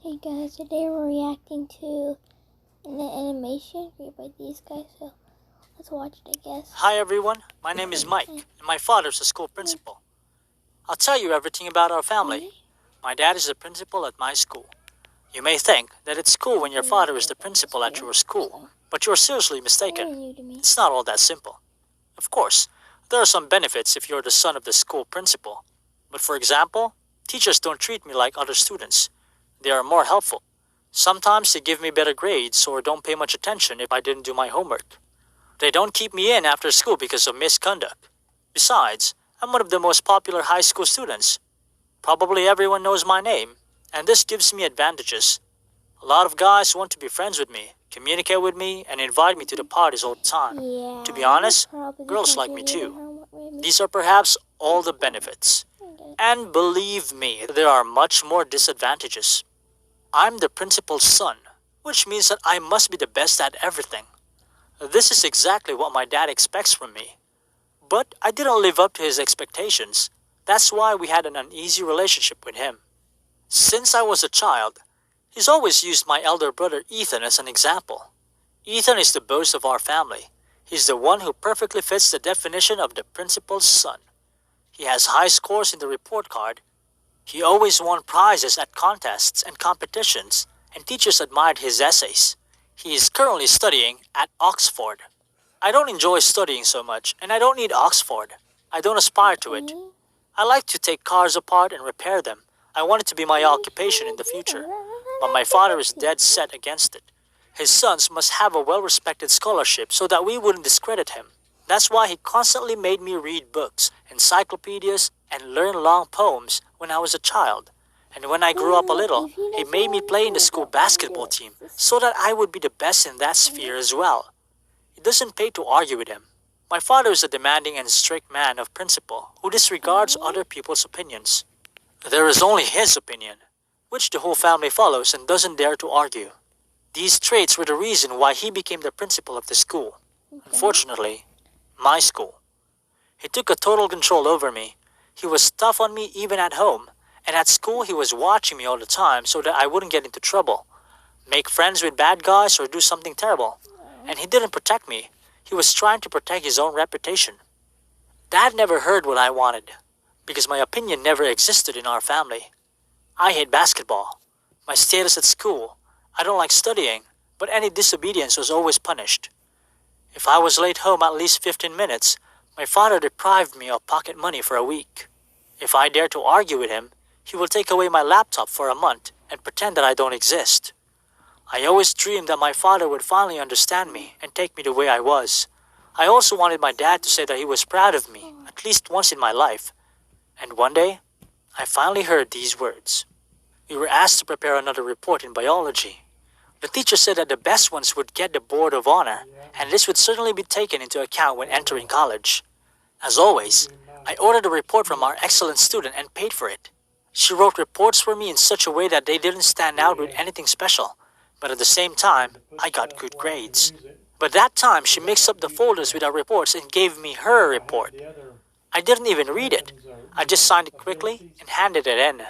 Hey guys, today we're reacting to an animation created by these guys, so let's watch it, I guess. Hi everyone, my name is Mike, and my father's a school principal. I'll tell you everything about our family. My dad is the principal at my school. You may think that it's cool when your father is the principal at your school, but you're seriously mistaken. It's not all that simple. Of course, there are some benefits if you're the son of the school principal. But for example, teachers don't treat me like other students. They are more helpful. Sometimes they give me better grades or don't pay much attention if I didn't do my homework. They don't keep me in after school because of misconduct. Besides, I'm one of the most popular high school students. Probably everyone knows my name, and this gives me advantages. A lot of guys want to be friends with me, communicate with me, and invite me to the parties all the time. To be honest, girls like me too. These are perhaps all the benefits. And believe me, there are much more disadvantages. I'm the principal's son, which means that I must be the best at everything. This is exactly what my dad expects from me. But I didn't live up to his expectations. That's why we had an uneasy relationship with him. Since I was a child, he's always used my elder brother Ethan as an example. Ethan is the boast of our family. He's the one who perfectly fits the definition of the principal's son. He has high scores in the report card. He always won prizes at contests and competitions, and teachers admired his essays. He is currently studying at Oxford. I don't enjoy studying so much, and I don't need Oxford. I don't aspire to it. I like to take cars apart and repair them. I want it to be my occupation in the future. But my father is dead set against it. His sons must have a well-respected scholarship so that we wouldn't discredit him. That's why he constantly made me read books, encyclopedias, and learn long poems when I was a child. And when I grew up a little, he made me play in the school basketball team so that I would be the best in that sphere as well. It doesn't pay to argue with him. My father is a demanding and strict man of principle who disregards other people's opinions. There is only his opinion, which the whole family follows and doesn't dare to argue. These traits were the reason why he became the principal of the school. Unfortunately, my school. He took a total control over me. He was tough on me even at home, and at school he was watching me all the time so that I wouldn't get into trouble, make friends with bad guys or do something terrible. And he didn't protect me. He was trying to protect his own reputation. Dad never heard what I wanted, because my opinion never existed in our family. I hate basketball, my status at school. I don't like studying, but any disobedience was always punished. If I was late home at least 15 minutes, my father deprived me of pocket money for a week. If I dared to argue with him, he would take away my laptop for a month and pretend that I don't exist. I always dreamed that my father would finally understand me and take me the way I was. I also wanted my dad to say that he was proud of me, at least once in my life. And one day, I finally heard these words. We were asked to prepare another report in biology. The teacher said that the best ones would get the Board of Honor, and this would certainly be taken into account when entering college. As always, I ordered a report from our excellent student and paid for it. She wrote reports for me in such a way that they didn't stand out with anything special, but at the same time, I got good grades. But that time, she mixed up the folders with our reports and gave me her report. I didn't even read it. I just signed it quickly and handed it in.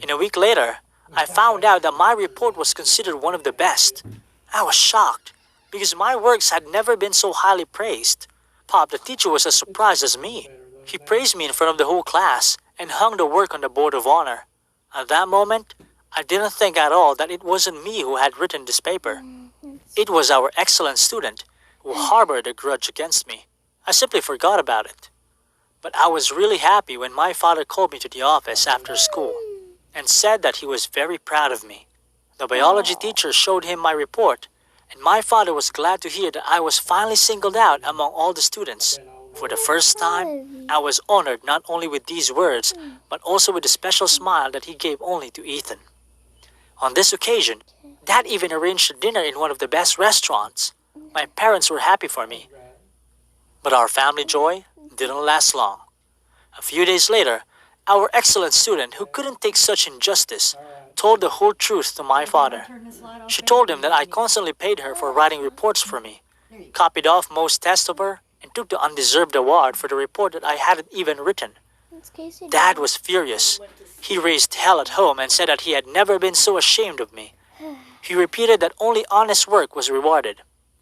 In a week later, I found out that my report was considered one of the best. I was shocked, because my works had never been so highly praised. Pop, the teacher, was as surprised as me. He praised me in front of the whole class and hung the work on the Board of Honor. At that moment, I didn't think at all that it wasn't me who had written this paper. It was our excellent student who harbored a grudge against me. I simply forgot about it. But I was really happy when my father called me to the office after school and said that he was very proud of me. The biology teacher showed him my report, and my father was glad to hear that I was finally singled out among all the students. For the first time, I was honored not only with these words, but also with a special smile that he gave only to Ethan. On this occasion, Dad even arranged a dinner in one of the best restaurants. My parents were happy for me. But our family joy didn't last long. A few days later, our excellent student, who couldn't take such injustice, told the whole truth to my father. She told him that I constantly paid her for writing reports for me, copied off most tests of her, and took the undeserved award for the report that I hadn't even written. It's Casey. Dad was furious. He raised hell at home and said that he had never been so ashamed of me. He repeated that only honest work was rewarded,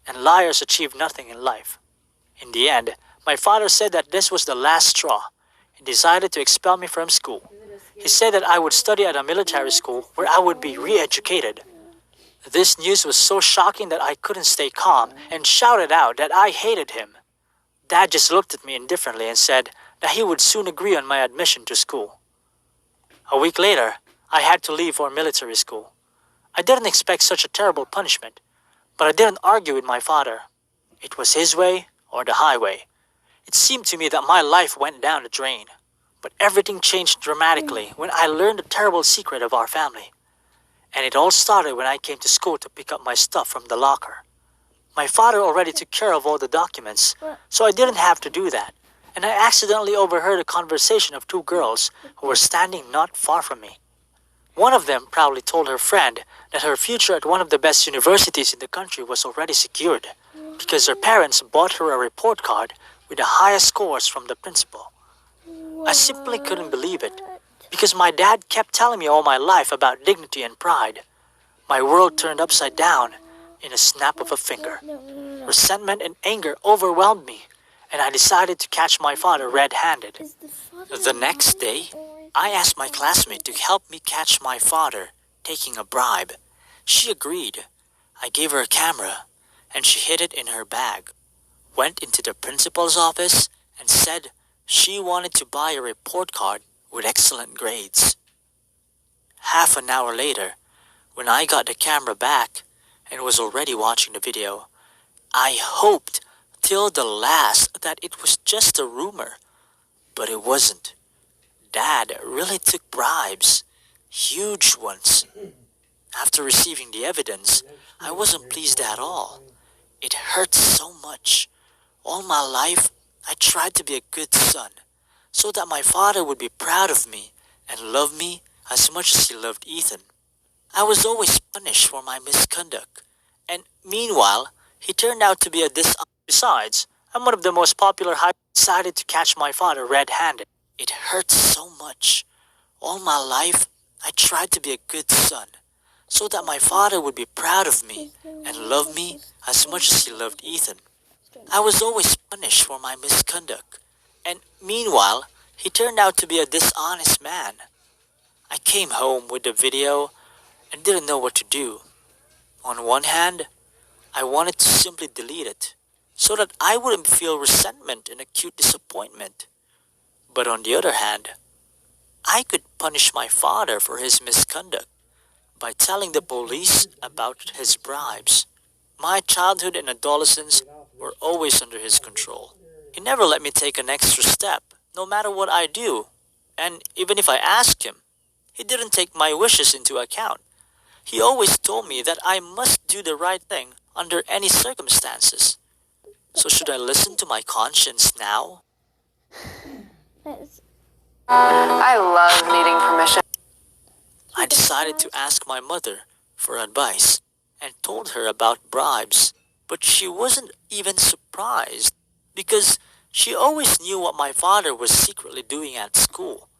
and liars achieved nothing in life. In the end, my father said that this was the last straw. He decided to expel me from school. He said that I would study at a military school where I would be re-educated. This news was so shocking that I couldn't stay calm and shouted out that I hated him. Dad just looked at me indifferently and said that he would soon agree on my admission to school. A week later, I had to leave for military school. I didn't expect such a terrible punishment, but I didn't argue with my father. It was his way or the highway. It seemed to me that my life went down the drain. But everything changed dramatically when I learned the terrible secret of our family. And it all started when I came to school to pick up my stuff from the locker. My father already took care of all the documents, so I didn't have to do that. And I accidentally overheard a conversation of two girls who were standing not far from me. One of them proudly told her friend that her future at one of the best universities in the country was already secured because her parents bought her a report card with the highest scores from the principal. I simply couldn't believe it because my dad kept telling me all my life about dignity and pride. My world turned upside down in a snap of a finger. Resentment and anger overwhelmed me, and I decided to catch my father red-handed. The next day, I asked my classmate to help me catch my father taking a bribe. She agreed. I gave her a camera, and she hid it in her bag, went into the principal's office, and said she wanted to buy a report card with excellent grades. Half an hour later, when I got the camera back and was already watching the video, I hoped till the last that it was just a rumor, but it wasn't. Dad really took bribes, huge ones. After receiving the evidence, I wasn't pleased at all. It hurt so much. All my life, I tried to be a good son, so that my father would be proud of me and love me as much as he loved Ethan. I was always punished for my misconduct, and meanwhile, he turned out to be a dishonest. Besides, I'm one of the most popular high. Decided to catch my father red-handed. It hurt so much. All my life, I tried to be a good son, so that my father would be proud of me and love me as much as he loved Ethan. I was always punished for my misconduct, and meanwhile, he turned out to be a dishonest man. I came home with the video and didn't know what to do. On one hand, I wanted to simply delete it, so that I wouldn't feel resentment and acute disappointment. But on the other hand, I could punish my father for his misconduct by telling the police about his bribes. My childhood and adolescence were always under his control. He never let me take an extra step, no matter what I do. And even if I asked him, he didn't take my wishes into account. He always told me that I must do the right thing under any circumstances. So should I listen to my conscience now? I love needing permission. I decided to ask my mother for advice and told her about bribes, but she wasn't even surprised because she always knew what my father was secretly doing at school.